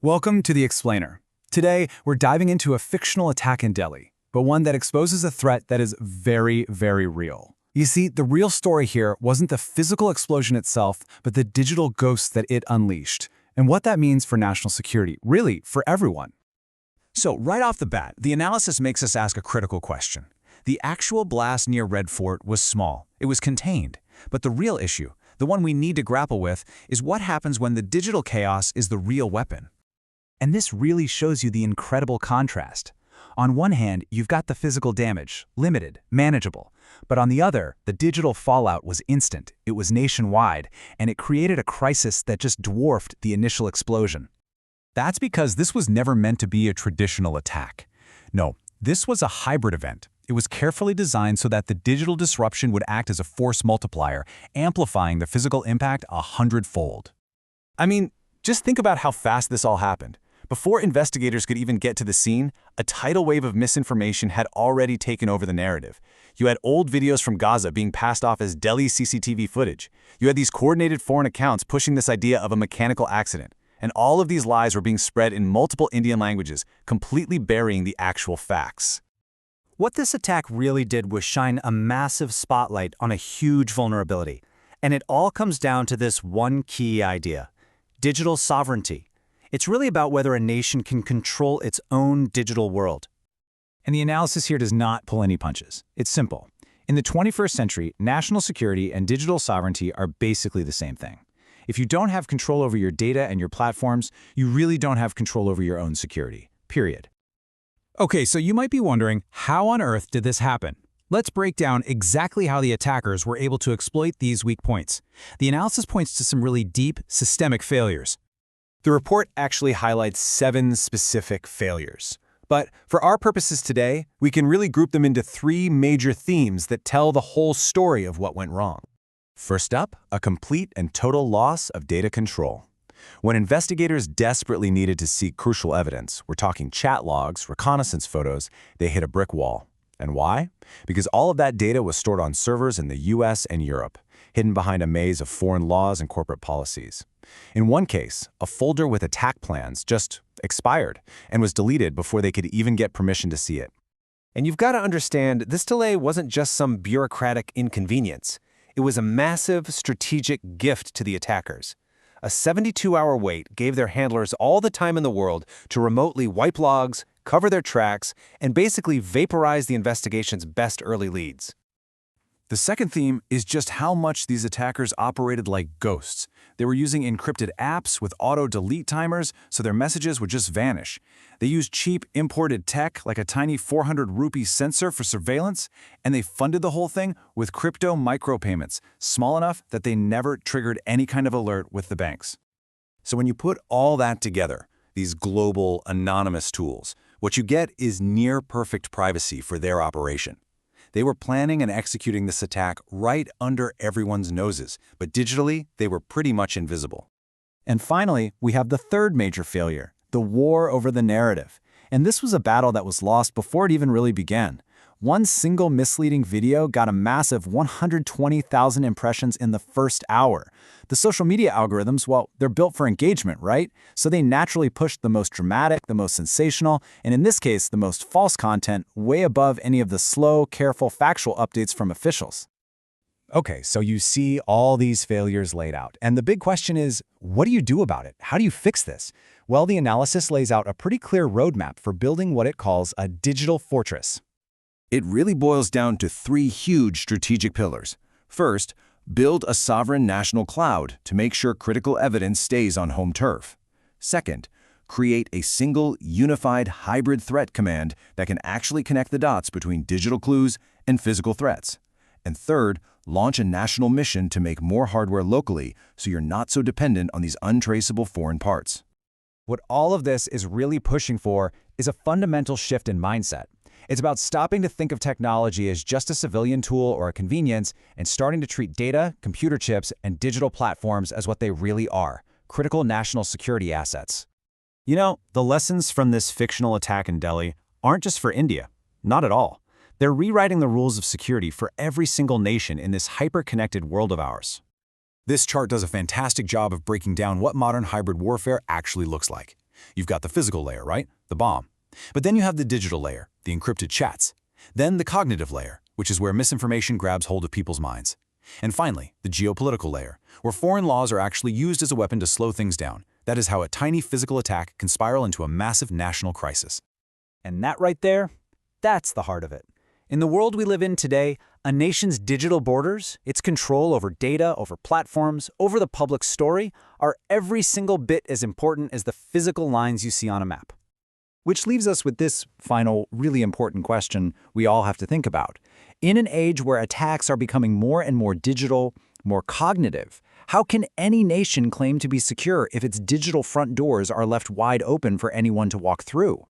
Welcome to The Explainer. Today, we're diving into a fictional attack in Delhi, but one that exposes a threat that is very, very real. You see, the real story here wasn't the physical explosion itself, but the digital ghosts that it unleashed, and what that means for national security, really, for everyone. So, right off the bat, the analysis makes us ask a critical question. The actual blast near Red Fort was small. It was contained. But the real issue, the one we need to grapple with, is what happens when the digital chaos is the real weapon. And this really shows you the incredible contrast. On one hand, you've got the physical damage, limited, manageable. But on the other, the digital fallout was instant, it was nationwide, and it created a crisis that just dwarfed the initial explosion. That's because this was never meant to be a traditional attack. No, this was a hybrid event. It was carefully designed so that the digital disruption would act as a force multiplier, amplifying the physical impact 100-fold. I mean, just think about how fast this all happened. Before investigators could even get to the scene, a tidal wave of misinformation had already taken over the narrative. You had old videos from Gaza being passed off as Delhi CCTV footage. You had these coordinated foreign accounts pushing this idea of a mechanical accident. And all of these lies were being spread in multiple Indian languages, completely burying the actual facts. What this attack really did was shine a massive spotlight on a huge vulnerability. And it all comes down to this one key idea: digital sovereignty. It's really about whether a nation can control its own digital world. And the analysis here does not pull any punches. It's simple. In the 21st century, national security and digital sovereignty are basically the same thing. If you don't have control over your data and your platforms, you really don't have control over your own security, period. Okay, so you might be wondering, how on earth did this happen? Let's break down exactly how the attackers were able to exploit these weak points. The analysis points to some really deep, systemic failures. The report actually highlights 7 specific failures. But for our purposes today, we can really group them into 3 major themes that tell the whole story of what went wrong. First up, a complete and total loss of data control. When investigators desperately needed to seek crucial evidence, we're talking chat logs, reconnaissance photos, they hit a brick wall. And why? Because all of that data was stored on servers in the US and Europe, hidden behind a maze of foreign laws and corporate policies. In one case, a folder with attack plans just expired and was deleted before they could even get permission to see it. And you've got to understand, this delay wasn't just some bureaucratic inconvenience. It was a massive strategic gift to the attackers. A 72-hour wait gave their handlers all the time in the world to remotely wipe logs, cover their tracks, and basically vaporize the investigation's best early leads. The second theme is just how much these attackers operated like ghosts. They were using encrypted apps with auto-delete timers, so their messages would just vanish. They used cheap, imported tech like a tiny 400 rupee sensor for surveillance, and they funded the whole thing with crypto micropayments, small enough that they never triggered any kind of alert with the banks. So when you put all that together, these global, anonymous tools, what you get is near-perfect privacy for their operation. They were planning and executing this attack right under everyone's noses, but digitally, they were pretty much invisible. And finally, we have the third major failure, the war over the narrative. And this was a battle that was lost before it even really began. One single misleading video got a massive 120,000 impressions in the first hour. The social media algorithms, well, they're built for engagement, right? So they naturally pushed the most dramatic, the most sensational, and in this case, the most false content way above any of the slow, careful, factual updates from officials. Okay, so you see all these failures laid out. And the big question is, what do you do about it? How do you fix this? Well, the analysis lays out a pretty clear roadmap for building what it calls a digital fortress. It really boils down to 3 huge strategic pillars. First, build a sovereign national cloud to make sure critical evidence stays on home turf. Second, create a single, unified hybrid threat command that can actually connect the dots between digital clues and physical threats. And third, launch a national mission to make more hardware locally so you're not so dependent on these untraceable foreign parts. What all of this is really pushing for is a fundamental shift in mindset. It's about stopping to think of technology as just a civilian tool or a convenience and starting to treat data, computer chips, and digital platforms as what they really are, critical national security assets. You know, the lessons from this fictional attack in Delhi aren't just for India. Not at all. They're rewriting the rules of security for every single nation in this hyper-connected world of ours. This chart does a fantastic job of breaking down what modern hybrid warfare actually looks like. You've got the physical layer, right? The bomb. But then you have the digital layer, the encrypted chats. Then the cognitive layer, which is where misinformation grabs hold of people's minds. And finally, the geopolitical layer, where foreign laws are actually used as a weapon to slow things down. That is how a tiny physical attack can spiral into a massive national crisis. And that right there, that's the heart of it. In the world we live in today, a nation's digital borders, its control over data, over platforms, over the public story, are every single bit as important as the physical lines you see on a map. Which leaves us with this final, really important question we all have to think about. In an age where attacks are becoming more and more digital, more cognitive, how can any nation claim to be secure if its digital front doors are left wide open for anyone to walk through?